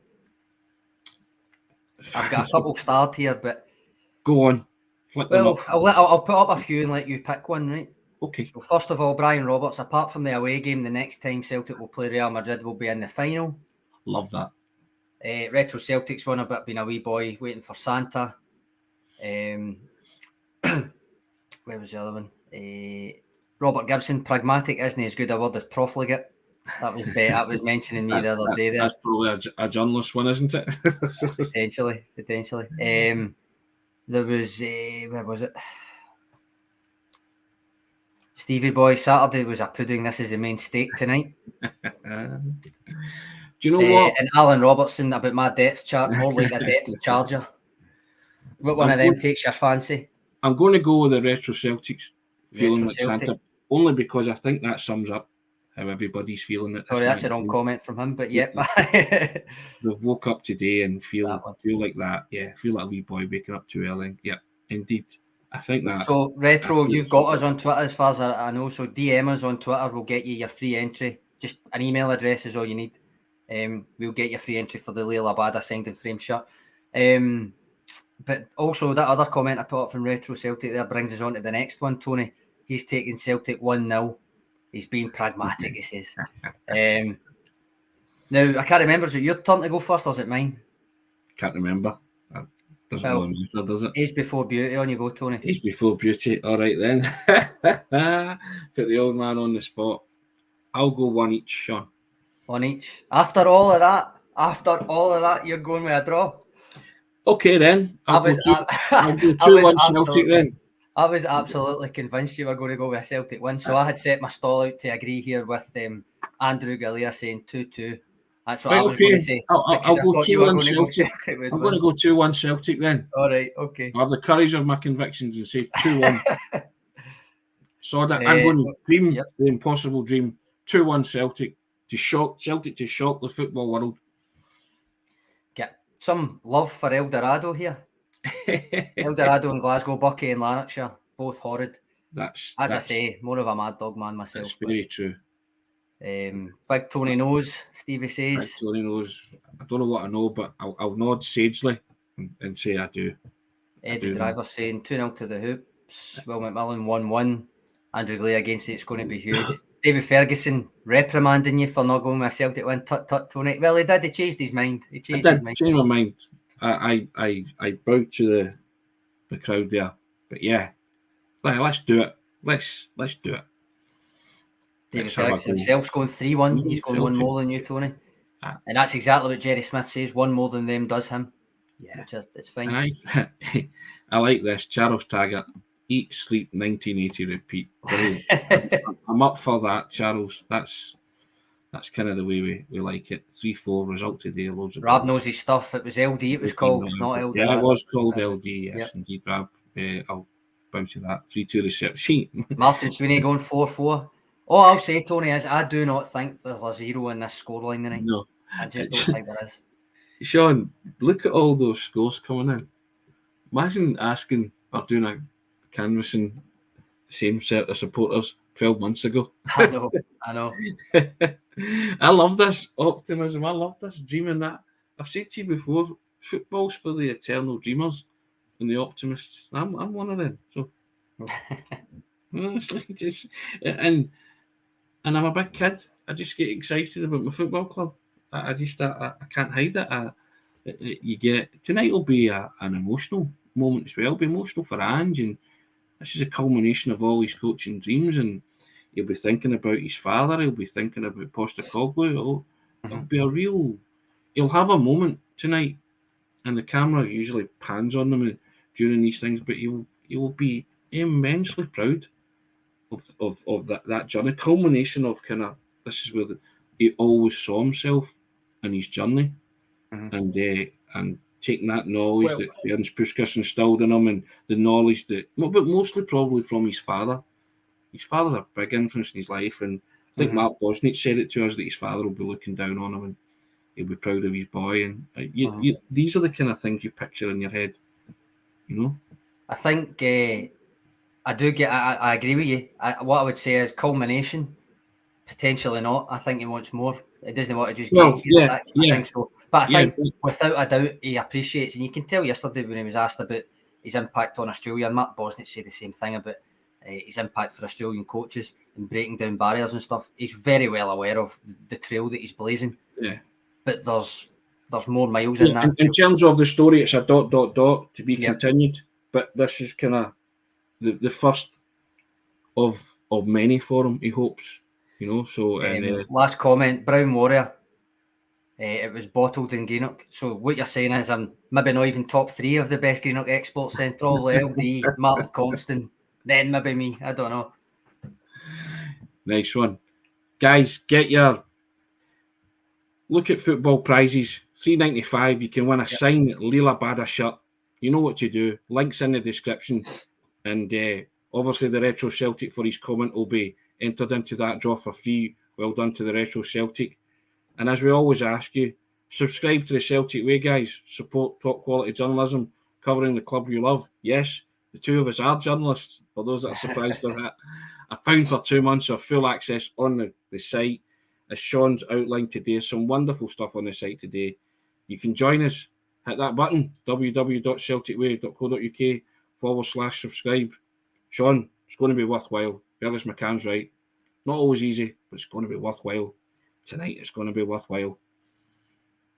I've got a couple starred here, but go on. Well, I'll put up a few and let you pick one, right? Okay. So first of all, Brian Roberts, apart from the away game, the next time Celtic will play Real Madrid will be in the final. Love that. Retro Celtics one about being a wee boy waiting for Santa. Where was the other one? Robert Gibson, pragmatic isn't as good a word as profligate. That was mentioning me the other day there. That's probably a journalist one, isn't it? Potentially. There was where was it? Stevie Boy, Saturday was a pudding. This is the main steak tonight. Do you know what? And Alan Robertson about my depth chart, more like a depth charger. What one of them takes your fancy? I'm going to go with the Retro Celtics feeling like Santa, only because I think that sums up how everybody's feeling it. Sorry, that's the wrong comment from him, but yep. They've woke up today and feel like that. Yeah, feel like a wee boy waking up too early. Yeah, indeed. I think that. So, Retro, you've got us on Twitter as far as I know. So, DM us on Twitter. We'll get you your free entry. Just an email address is all you need. We'll get your free entry for the Leila Abada signed and frame shirt. But also, that other comment I put up from Retro Celtic there brings us on to the next one, Tony. He's taking Celtic 1-0. He's being pragmatic, he says. Now, I can't remember. Is it your turn to go first or is it mine? Can't remember. Doesn't really matter, does it? Age before beauty. On you go, Tony. Age before beauty. All right, then. Put the old man on the spot. I'll go one each, Sean. One each. After all of that, you're going with a draw. Okay, then. I'll go 2-1 Celtic then. I was absolutely convinced you were going to go with a Celtic win, so I had set my stall out to agree here with Andrew Galea saying 2-2. That's what I was going to say. I'll go 2-1 Celtic. I'm going to go 2-1 Celtic then. All right, okay. I have the courage of my convictions and say 2-1. So that I'm going to dream the impossible dream. 2-1 Celtic to shock the football world. Get some love for El Dorado here. El Dorado and Glasgow, Bucky and Lanarkshire, both horrid. As I say, more of a mad dog man myself. That's very true. Big Tony knows, Stevie says. Big Tony knows. I don't know what I know, but I'll nod sagely and say I do. Eddie Driver saying 2-0 to the Hoops. Will McMillan 1-1. Andrew Glay against it, it's going to be huge. David Ferguson reprimanding you for not going with a Celtic win. Tut, Tony. Well, he did. He changed his mind. Changed my mind. I bowed to the crowd there, but yeah, let's do it. Let's do it. David Ferguson himself's going 3-1. He's going one more than you, Tony, and that's exactly what Jerry Smith says. One more than them does him. Yeah, which is it's fine. I like this. Charles Taggart. Eat, sleep, 1980 repeat. I'm up for that, Charles. That's kind of the way we like it. 3-4 result today. Loads of Rob knows his stuff. It was LD. It was called, not LD. Yeah, it was called LD. Yes, indeed, Rob. I'll bounce to that. 3-2 reset sheet. Martin Sweeney going 4-4. All I'll say, Tony, is I do not think there's a zero in this scoreline tonight. No, I just don't think there is. Sean, look at all those scores coming in. Imagine asking or doing a canvassing the same set of supporters 12 months ago. I know. I love this optimism. I love this dreaming that. I've said to you before, football's for the eternal dreamers and the optimists. I'm one of them. So, and I'm a big kid. I just get excited about my football club. I can't hide it. You get tonight will be an emotional moment as well. It'll be emotional for Ange, and this is a culmination of all his coaching dreams, and he'll be thinking about his father. He'll be thinking about Postecoglou. It'll be a real. He'll have a moment tonight, and the camera usually pans on them during these things. But he will be immensely proud of that journey, culmination of kind of this is where he always saw himself in his journey, and taking that knowledge that Ferenc Puskas instilled in him, and the knowledge that, but mostly probably from his father. His father's a big influence in his life, and I think Mark Bosnich said it to us that his father will be looking down on him and he'll be proud of his boy. And these are the kind of things you picture in your head, you know. I think I do get. I agree with you. What I would say is culmination. Potentially not. I think he wants more. He doesn't want to just get here. I think so. But I think without a doubt he appreciates, and you can tell yesterday when he was asked about his impact on Australia, and Mark Bosnich said the same thing about his impact for Australian coaches and breaking down barriers and stuff. He's very well aware of the trail that he's blazing. Yeah. But there's more miles in that. In terms of the story, it's a ... to be continued. But this is kind of the first of many for him, he hopes. You know, so last comment, Brown Warrior. It was bottled in Greenock. So what you're saying is I'm maybe not even top 3 of the best Greenock exports. Then probably LD, Martin Compston, then maybe me. I don't know. Nice one, guys. Look at football prizes. $3.95. You can win a signed Leela Bada shirt. You know what to do. Links in the description, and obviously the Retro Celtic for his comment will be entered into that draw for free. Well done to the Retro Celtic. And as we always ask you, subscribe to the Celtic Way, guys. Support top quality journalism covering the club you love. Yes, the two of us are journalists, for those that are surprised by that. £1 for 2 months of full access on the site. As Sean's outlined today, some wonderful stuff on the site today. You can join us. Hit that button, www.celticway.co.uk/subscribe. Sean, it's going to be worthwhile. Fergus McCann's right. Not always easy, but it's going to be worthwhile. Tonight, it's going to be worthwhile.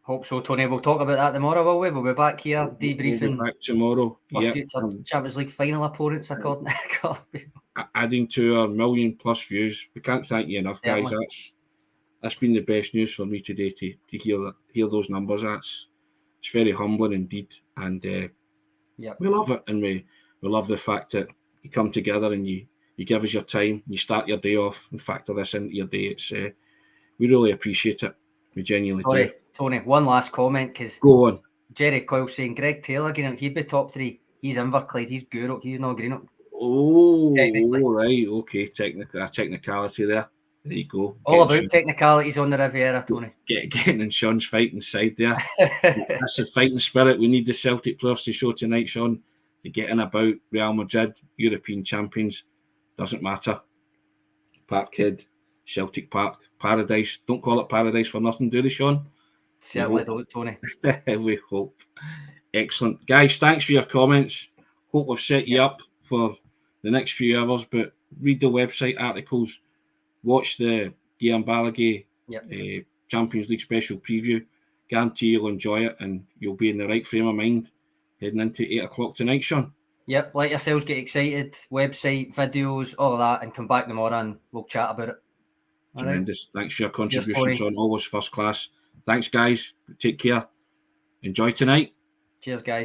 Hope so, Tony. We'll talk about that tomorrow, will we? We'll be back here debriefing. We'll be back tomorrow. Future Champions League final opponents, according. Adding to our 1 million+ views. We can't thank you enough, guys. That's been the best news for me today to hear those numbers. It's very humbling indeed, and we love it, and we love the fact that you come together and you give us your time, you start your day off and factor this into your day. It's we really appreciate it. We genuinely do. Tony, one last comment, because go on. Jerry Coyle saying Greg Taylor, he'd be top 3. He's Inverclyde, he's Gourock, he's not Greenock. Oh, right, okay, technicality there. There you go. All about technicalities on the Riviera, Tony. Getting in Sean's fighting side there. That's the fighting spirit we need the Celtic players to show tonight, Sean. To get in about Real Madrid, European champions, doesn't matter. Parkhead, Celtic Park, paradise. Don't call it paradise for nothing, do they, Sean? Certainly don't, Tony. We hope. Excellent. Guys, thanks for your comments. Hope we've set you up for the next few hours, but read the website articles, watch the Guillaume Balaguer Champions League special preview. Guarantee you'll enjoy it and you'll be in the right frame of mind heading into 8 o'clock tonight, Sean. Yep, let yourselves get excited. Website, videos, all of that, and come back tomorrow and we'll chat about it. Tremendous. Thanks for your contribution, Sean. Always first class. Thanks, guys. Take care. Enjoy tonight. Cheers, guys.